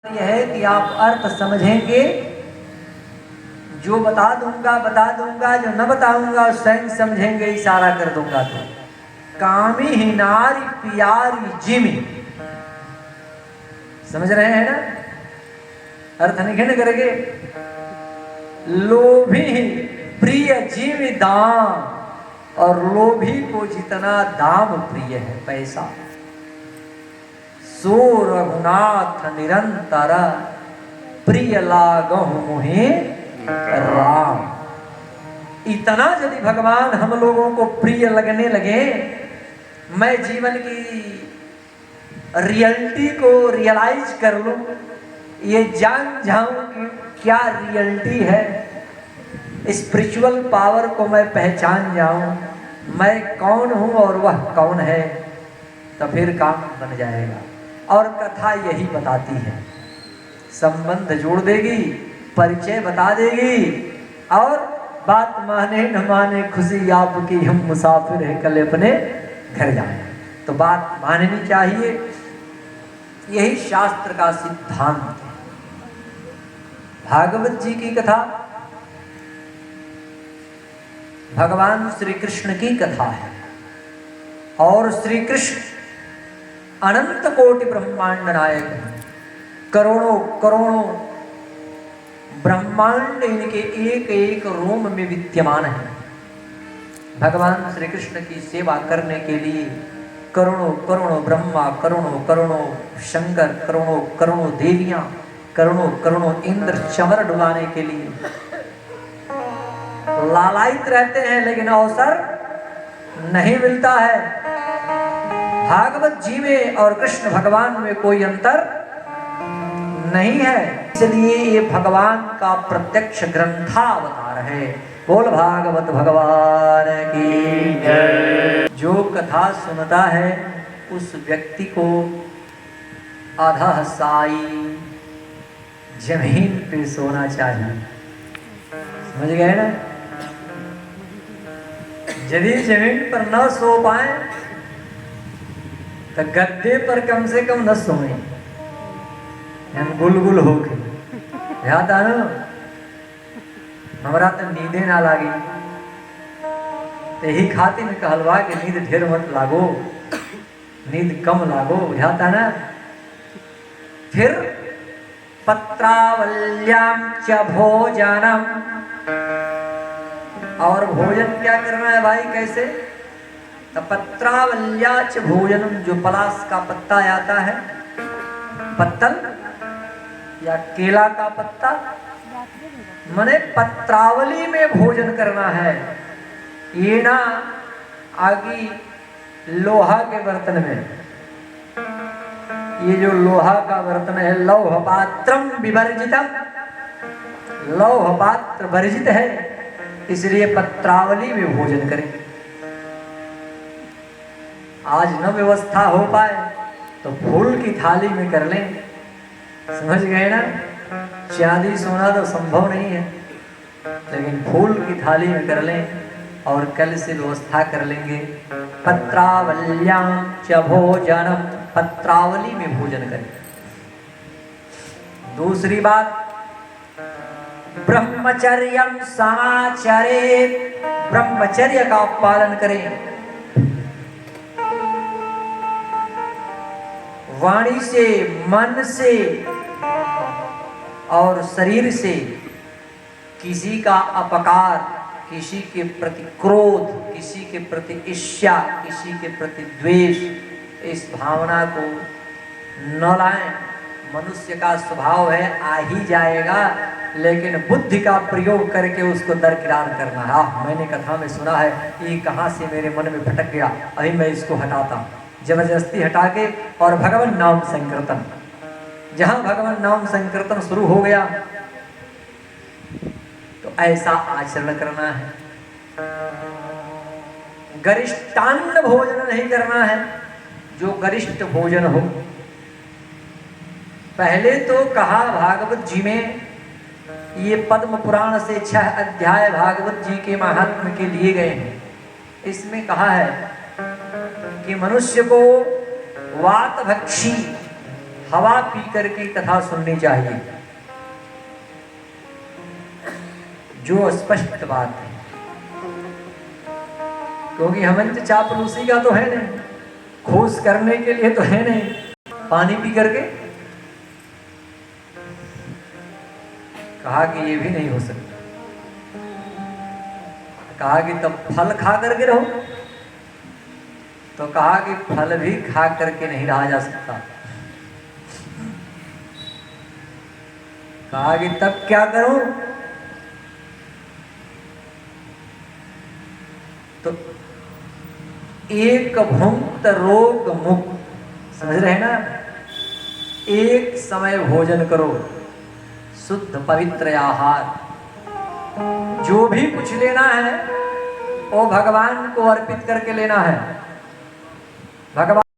यह है कि आप अर्थ समझेंगे। जो बता दूंगा, जो न बताऊंगा स्वयं समझेंगे, इशारा कर दूंगा तो। कामी ही नारी प्यारी जिमी, समझ रहे हैं ना? अर्थ निखिन करके। लोभी प्रिय जिमी दाम, और लोभी को जितना दाम प्रिय है पैसा। सो रघुनाथ निरंतर, प्रिय लागहु मोहि राम। इतना यदि भगवान हम लोगों को प्रिय लगने लगे, मैं जीवन की रियलिटी को रियलाइज कर लूं, ये जान जाऊं कि क्या रियलिटी है, स्पिरिचुअल पावर को मैं पहचान जाऊं, मैं कौन हूं और वह कौन है, तो फिर काम बन जाएगा। और कथा यही बताती है, संबंध जोड़ देगी, परिचय बता देगी, और बात माने न माने खुशी आपकी, हम मुसाफिर हैं कल अपने घर जाए। तो बात माननी चाहिए, यही शास्त्र का सिद्धांत है। भागवत जी की कथा भगवान श्री कृष्ण की कथा है, और श्री कृष्ण अनंत कोटि ब्रह्मांड नायक है। करोड़ों करोड़ों ब्रह्मांड इनके एक एक रोम में विद्यमान है। भगवान श्री कृष्ण की सेवा करने के लिए करोड़ों करोड़ों ब्रह्मा, करोड़ों करोड़ों शंकर, करोड़ों करोड़ों देवियां, करोड़ों करोड़ों इंद्र चमर डुलाने के लिए लालायित रहते हैं, लेकिन अवसर नहीं मिलता है। भागवत जी में और कृष्ण भगवान में कोई अंतर नहीं है, इसलिए ये भगवान का प्रत्यक्ष ग्रंथावतार है। बोल भागवत भगवान की जय। जो कथा सुनता है उस व्यक्ति को आधा साई जमीन पे सोना चाहिए, समझ गए ना? यदि जमीन पर न सो पाए तो गद्दे पर कम से कम न सोए, गुलगुल होके। याद आना, हमारा तो नींदे ना लागी, यही खातिर में कहलवा कि नींद ढेर मत लागो, नींद कम लागो, याद आना। फिर पत्रावल्याम च भोजनम, और भोजन क्या करना है भाई, कैसे? तो पत्रावल्या च भोजनम, जो पलाश का पत्ता आता है, पत्तल या केला का पत्ता, मने पत्रावली में भोजन करना है। ये ना आगे लोहा के बर्तन में, ये जो लोहा का बर्तन है, लौह पात्रम विवर्जितम, लौह पात्र वर्जित है, इसलिए पत्रावली में भोजन करें। आज न व्यवस्था हो पाए तो फूल की थाली में कर लें, समझ गए ना? चांदी सोना तो संभव नहीं है, लेकिन फूल की थाली में कर लें, और कल से व्यवस्था कर लेंगे। पत्रावल्यां च भोजनम, पत्रावली में भोजन करें। दूसरी बात, ब्रह्मचर्यम समाचरेत, ब्रह्मचर्य का पालन करें। वाणी से, मन से और शरीर से किसी का अपकार, किसी के प्रति क्रोध, किसी के प्रति ईर्ष्या, किसी के प्रति द्वेष, इस भावना को न लाएं। मनुष्य का स्वभाव है, आ ही जाएगा, लेकिन बुद्धि का प्रयोग करके उसको दरकिरार करना है। मैंने कथा में सुना है, ये कहाँ से मेरे मन में भटक गया, अभी मैं इसको हटाता हूँ, जबरदस्ती हटा के। और भगवान नाम संकीर्तन, जहां भगवान नाम संकीर्तन शुरू हो गया तो ऐसा आचरण करना है। गरिष्ठान्न भोजन नहीं करना है, जो गरिष्ठ भोजन हो। पहले तो कहा भागवत जी में, ये पद्म पुराण से 6 अध्याय भागवत जी के महात्म्य के लिए गए हैं। इसमें कहा है कि मनुष्य को वातभक्षी, हवा पी करके कथा सुननी चाहिए, जो स्पष्ट बात है। क्योंकि हमंत चापलूसी का तो है नहीं, खोज करने के लिए तो है नहीं, पानी पी करके कहा कि ये भी नहीं हो सकता। कहा कि तब फल खा करके रहो, तो कहा कि फल भी खा करके नहीं रहा जा सकता। कहा कि तब क्या करूं, तो एक भुक्त रोग मुक्त, समझ रहे हैं ना, एक समय भोजन करो, शुद्ध पवित्र आहार, जो भी कुछ लेना है वो भगवान को अर्पित करके लेना है। भगवान